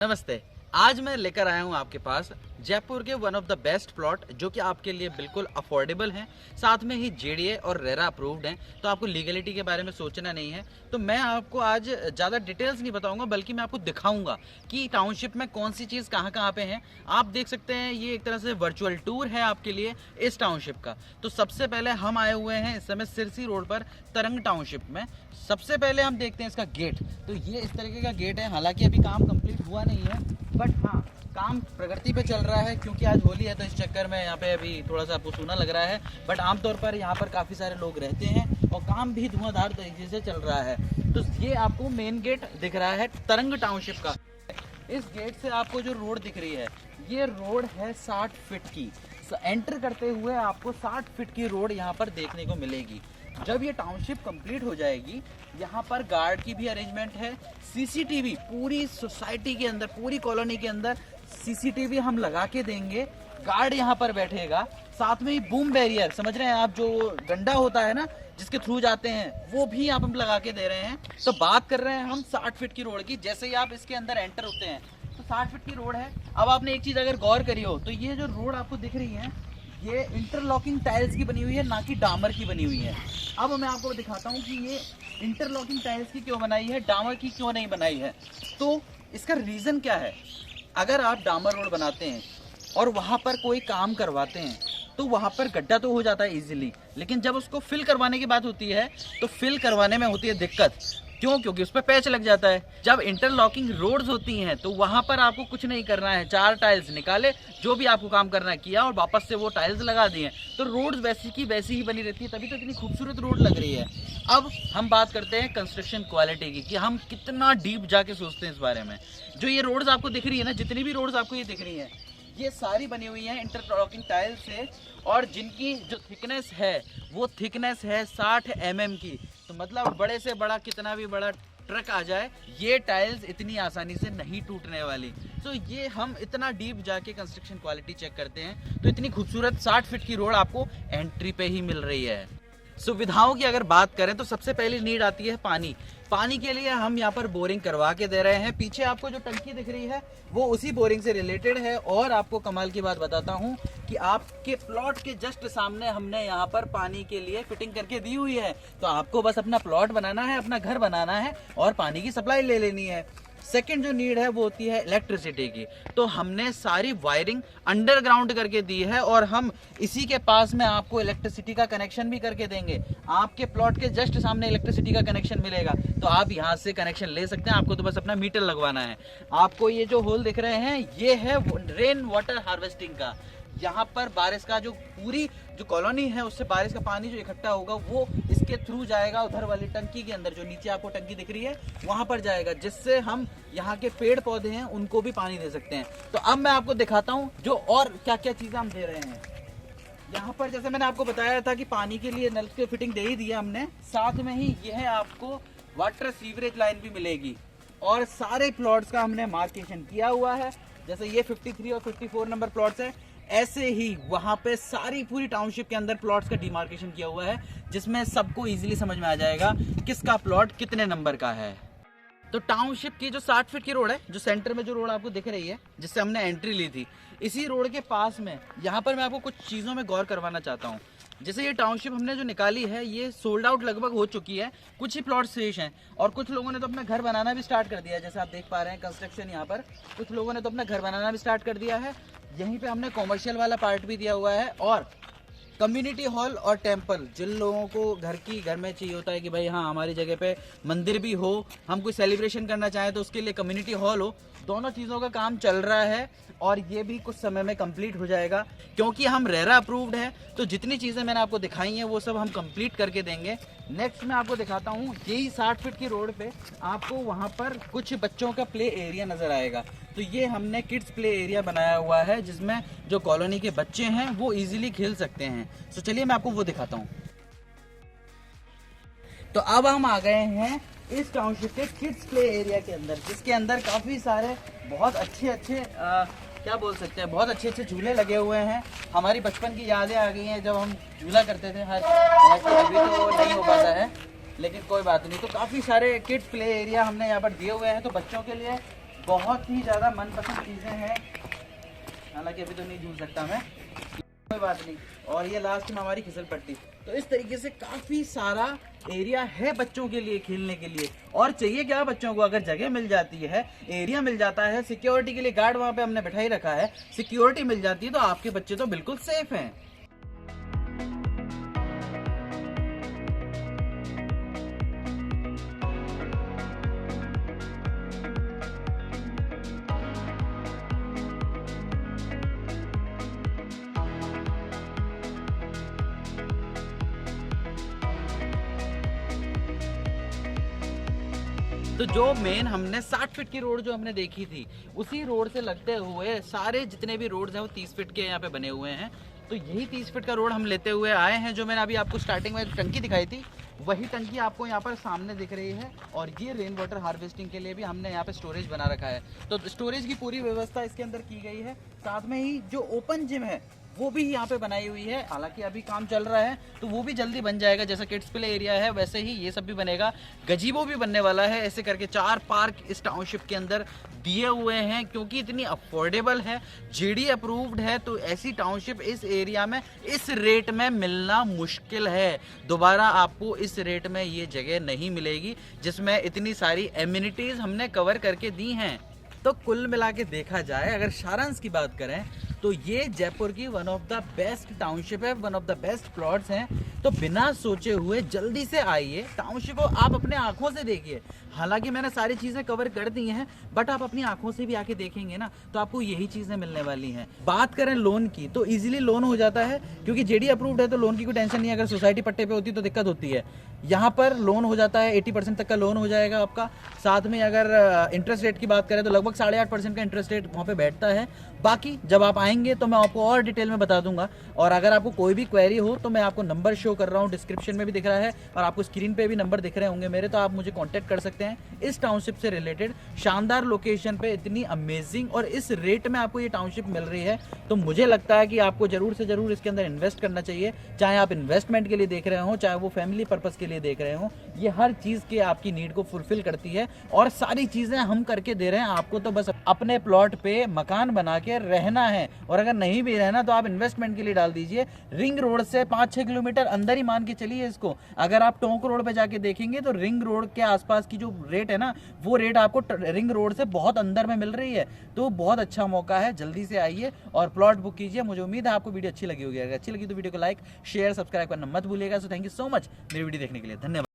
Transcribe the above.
नमस्ते। आज मैं लेकर आया हूँ आपके पास जयपुर के one of the best plot जो कि आपके लिए बिल्कुल अफोर्डेबल हैं, साथ में ही जेडीए और रेरा अप्रूव्ड हैं, तो आपको लीगलिटी के बारे में सोचना नहीं है। तो मैं आपको आज ज़्यादा डिटेल्स नहीं बताऊंगा, बल्कि मैं आपको दिखाऊंगा कि टाउनशिप में कौन सी चीज़ कहाँ कहाँ पे है। आप देख सकते हैं ये एक तरह से वर्चुअल टूर है आपके लिए इस टाउनशिप का। तो सबसे पहले हम आए हुए हैं इस समय सिरसी रोड पर तरंग टाउनशिप में। सबसे पहले हम देखते हैं इसका गेट। तो ये इस तरीके का गेट है, हालांकि अभी काम कंप्लीट हुआ नहीं है, बट हाँ काम प्रगति पे चल रहा है, क्योंकि आज होली है तो इस चक्कर में यहाँ पे अभी थोड़ा सा आपको सूना लग रहा है। बट आमतौर पर यहाँ पर काफ़ी सारे लोग रहते हैं और काम भी धुआंधार तरीके से चल रहा है। तो ये आपको मेन गेट दिख रहा है तरंग टाउनशिप का। इस गेट से आपको जो रोड दिख रही है, ये रोड है 60 फीट की। एंटर करते हुए आपको 60 फीट की रोड यहाँ पर देखने को मिलेगी। जब ये टाउनशिप कंप्लीट हो जाएगी, यहाँ पर गार्ड की भी अरेंजमेंट है। सीसीटीवी पूरी सोसाइटी के अंदर, पूरी कॉलोनी के अंदर सीसीटीवी हम लगा के देंगे। गार्ड यहाँ पर बैठेगा, साथ में ही बूम बैरियर, समझ रहे हैं आप, जो डंडा होता है ना जिसके थ्रू जाते हैं, वो भी आप हम लगा के दे रहे हैं। तो बात कर रहे हैं हम 60 फीट की रोड की। जैसे ही आप इसके अंदर एंटर होते हैं तो 60 फीट की रोड है। अब आपने एक चीज अगर गौर करी हो तो ये जो रोड आपको दिख रही है, ये इंटरलॉकिंग टाइल्स की बनी हुई है, ना कि डामर की बनी हुई है। अब मैं आपको दिखाता हूँ कि ये इंटरलॉकिंग टाइल्स की क्यों बनाई है, डामर की क्यों नहीं बनाई है। तो इसका रीज़न क्या है, अगर आप डामर रोड बनाते हैं और वहाँ पर कोई काम करवाते हैं तो वहाँ पर गड्ढा तो हो जाता है इजीली, लेकिन जब उसको फिल करवाने की बात होती है तो फिल करवाने में होती है दिक्कत। क्यों? क्योंकि उस पर पैच लग जाता है। जब इंटरलॉकिंग रोड्स होती हैं तो वहाँ पर आपको कुछ नहीं करना है, 4 टाइल्स निकाले, जो भी आपको काम करना है किया और वापस से वो टाइल्स लगा दिए, तो रोड्स वैसी की वैसी ही बनी रहती है। तभी तो इतनी खूबसूरत रोड लग रही है। अब हम बात करते हैं कंस्ट्रक्शन क्वालिटी की, कि हम कितना डीप जाके सोचते हैं इस बारे में। जो ये रोड्स आपको दिख रही है ना, जितनी भी रोड्स आपको ये दिख रही है, ये सारी बनी हुई हैं इंटरलॉकिंग टाइल से, और जिनकी जो थिकनेस है वो थिकनेस है 60 mm की। तो मतलब बड़े से बड़ा, कितना भी बड़ा ट्रक आ जाए, ये टाइल्स इतनी आसानी से नहीं टूटने वाली। तो ये हम इतना डीप जाके कंस्ट्रक्शन क्वालिटी चेक करते हैं, तो इतनी खूबसूरत 60 फीट की रोड आपको एंट्री पे ही मिल रही है। सुविधाओं की अगर बात करें तो सबसे पहली नीड आती है पानी। पानी के लिए हम यहाँ पर बोरिंग करवा के दे रहे हैं। पीछे आपको जो टंकी दिख रही है वो उसी बोरिंग से रिलेटेड है। और आपको कमाल की बात बताता हूँ कि आपके प्लॉट के जस्ट सामने हमने यहाँ पर पानी के लिए फिटिंग करके दी हुई है। तो आपको बस अपना प्लॉट बनाना है, अपना घर बनाना है और पानी की सप्लाई ले लेनी है। सेकंड जो नीड है वो होती है इलेक्ट्रिसिटी की। तो हमने सारी वायरिंग अंडरग्राउंड करके दी है और हम इसी के पास में आपको इलेक्ट्रिसिटी का कनेक्शन भी करके देंगे। आपके प्लॉट के जस्ट सामने इलेक्ट्रिसिटी का कनेक्शन मिलेगा, तो आप यहाँ से कनेक्शन ले सकते हैं। आपको तो बस अपना मीटर लगवाना है। आपको ये जो होल दिख रहे हैं, ये है रेन वाटर हार्वेस्टिंग का। यहाँ पर बारिश का जो पूरी जो कॉलोनी है उससे बारिश का पानी जो इकट्ठा होगा वो इसके थ्रू जाएगा उधर वाली टंकी के अंदर, जो नीचे आपको टंकी दिख रही है वहां पर जाएगा, जिससे हम यहाँ के पेड़ पौधे हैं उनको भी पानी दे सकते हैं। तो अब मैं आपको दिखाता हूँ जो और क्या क्या चीजें हम दे रहे हैं यहाँ पर। जैसे मैंने आपको बताया था कि पानी के लिए नल की फिटिंग दे ही दी है हमने, साथ में ही यह आपको वाटर सीवरेज लाइन भी मिलेगी और सारे प्लॉट्स का हमने मार्केशन किया हुआ है। जैसे ये 53 और 54 नंबर प्लॉट्स है, ऐसे ही वहां पे सारी पूरी टाउनशिप के अंदर प्लॉट्स का डिमार्केशन किया हुआ है, जिसमें सबको इजीली समझ में आ जाएगा किसका प्लॉट कितने नंबर का है। तो टाउनशिप की जो 60 फीट की रोड है, जो सेंटर में जो रोड आपको दिख रही है जिससे हमने एंट्री ली थी, इसी रोड के पास में यहाँ पर मैं आपको कुछ चीज़ों में गौर करवाना चाहता हूँ। जैसे ये टाउनशिप हमने जो निकाली है ये सोल्ड आउट लगभग हो चुकी है, कुछ ही प्लॉट शेष हैं और कुछ लोगों ने तो अपना घर बनाना भी स्टार्ट कर दिया है। जैसे आप देख पा रहे हैं कंस्ट्रक्शन यहाँ पर, कुछ लोगों ने तो अपना घर बनाना भी स्टार्ट कर दिया है। यहीं पे हमने कॉमर्शियल वाला पार्ट भी दिया हुआ है और कम्युनिटी हॉल और टेंपल। जिन लोगों को घर में चाहिए होता है कि भाई हाँ हमारी जगह पे मंदिर भी हो, हम कोई सेलिब्रेशन करना चाहें तो उसके लिए कम्युनिटी हॉल हो, दोनों चीज़ों का काम चल रहा है और ये भी कुछ समय में कंप्लीट हो जाएगा। क्योंकि हम रेरा अप्रूव्ड है तो जितनी चीज़ें मैंने आपको दिखाई हैं वो सब हम कंप्लीट करके देंगे। नेक्स्ट मैं आपको दिखाता हूँ, यही 60 फीट की रोड पे आपको वहाँ पर कुछ बच्चों का प्ले एरिया नज़र आएगा। तो ये हमने किड्स प्ले एरिया बनाया हुआ है जिसमें जो कॉलोनी के बच्चे हैं वो इजीली खेल सकते हैं। तो चलिए मैं आपको वो दिखाता हूँ। तो अब हम आ गए हैं इस टाउनशिप के किड्स प्ले एरिया के अंदर, जिसके अंदर काफ़ी सारे बहुत अच्छे क्या बोल सकते हैं, बहुत अच्छे झूले लगे हुए हैं। हमारी बचपन की यादें आ गई हैं जब हम झूला करते थे। अभी तो नहीं हो पाता है, लेकिन कोई बात नहीं। तो काफ़ी सारे किड्स प्ले एरिया हमने यहाँ पर दिए हुए हैं। तो बच्चों के लिए बहुत ही ज़्यादा मनपसंद चीज़ें हैं, हालांकि अभी तो नहीं झूल सकता मैं, कोई बात नहीं। और ये लास्ट में हमारी फिसल पट्टी। तो इस तरीके से काफ़ी सारा एरिया है बच्चों के लिए खेलने के लिए। और चाहिए क्या बच्चों को, अगर जगह मिल जाती है, एरिया मिल जाता है, सिक्योरिटी के लिए गार्ड वहाँ पे हमने बैठा ही रखा है, सिक्योरिटी मिल जाती है, तो आपके बच्चे तो बिल्कुल सेफ हैं। तो जो मेन हमने 60 फीट की रोड जो हमने देखी थी, उसी रोड से लगते हुए सारे जितने भी रोड्स हैं वो 30 फीट के यहाँ पे बने हुए हैं। तो यही 30 फीट का रोड हम लेते हुए आए हैं। जो मैंने अभी आपको स्टार्टिंग में टंकी दिखाई थी, वही टंकी आपको यहाँ पर सामने दिख रही है। और ये रेन वाटर हार्वेस्टिंग के लिए भी हमने यहाँ पे स्टोरेज बना रखा है। तो स्टोरेज की पूरी व्यवस्था इसके अंदर की गई है। साथ में ही जो ओपन जिम है वो भी यहाँ पे बनाई हुई है, हालांकि अभी काम चल रहा है, तो वो भी जल्दी बन जाएगा। जैसा किड्स प्ले एरिया है वैसे ही ये सब भी बनेगा। गजीबो भी बनने वाला है। ऐसे करके 4 पार्क इस टाउनशिप के अंदर दिए हुए हैं, क्योंकि इतनी अफोर्डेबल है, जीडी अप्रूव्ड है। तो ऐसी टाउनशिप इस एरिया में इस रेट में मिलना मुश्किल है। दोबारा आपको इस रेट में ये जगह नहीं मिलेगी जिसमें इतनी सारी एमिनिटीज हमने कवर करके दी हैं। तो कुल मिला के देखा जाए, अगर सारांश की बात करें, तो ये जयपुर की one of the best township है, one of the best plots हैं। तो बिना सोचे हुए जल्दी से आइए, टाउनशिप को आप अपने आंखों से देखिए। हालांकि मैंने सारी चीज़ें कवर कर दी हैं, बट आप अपनी आंखों से भी आके देखेंगे ना, तो आपको यही चीज़ें मिलने वाली हैं। बात करें लोन की, तो इजीली लोन हो जाता है, क्योंकि जेडी अप्रूव्ड है, तो लोन की कोई टेंशन नहीं है। अगर सोसाइटी पट्टे पे होती तो दिक्कत होती है। यहाँ पर लोन हो जाता है, 80% तक का लोन हो जाएगा आपका। साथ में अगर इंटरेस्ट रेट की बात करें तो लगभग 8.5% का इंटरेस्ट रेट वहाँ पे बैठता है। बाकी जब आप आएंगे तो मैं आपको और डिटेल में बता दूंगा। और अगर आपको कोई भी क्वेरी हो तो मैं आपको नंबर शो कर रहा हूँ, डिस्क्रिप्शन में भी दिख रहा है, और आपको स्क्रीन पे भी नंबर दिख रहे होंगे मेरे, तो आप मुझे कांटेक्ट कर सकते हैं इस टाउनशिप से रिलेटेड। शानदार लोकेशन पे इतनी अमेजिंग और इस रेट में आपको ये टाउनशिप मिल रही है, तो मुझे लगता है कि आपको जरूर से जरूर इसके अंदर इन्वेस्ट करना चाहिए। चाहे आप इन्वेस्टमेंट के लिए देख रहे हो, चाहे वो फैमिली पर्पस के लिए देख रहे हो, ये हर चीज के आपकी नीड को फुलफिल करती है। और सारी चीजें हम करके दे रहे हैं आपको। तो बस अपने प्लॉट पे मकान बना के रहना है, और अगर नहीं भी रहना तो आप इन्वेस्टमेंट के लिए डाल दीजिए। रिंग रोड से 5-6 किलोमीटर अंदर ही मान के चलिए इसको। अगर आप टोंक रोड पे जाके देखेंगे तो रिंग रोड के आसपास की जो रेट है ना, वो रेट आपको रिंग रोड से बहुत अंदर में मिल रही है। तो बहुत अच्छा मौका है, जल्दी से आइए और प्लॉट बुक कीजिए। मुझे उम्मीद है आपको वीडियो अच्छी लगी होगी। अगर अच्छी लगी तो वीडियो को लाइक, शेयर, सब्सक्राइब करना मत भूलिएगा। So thank you so much मेरी वीडियो देखने के लिए। धन्यवाद।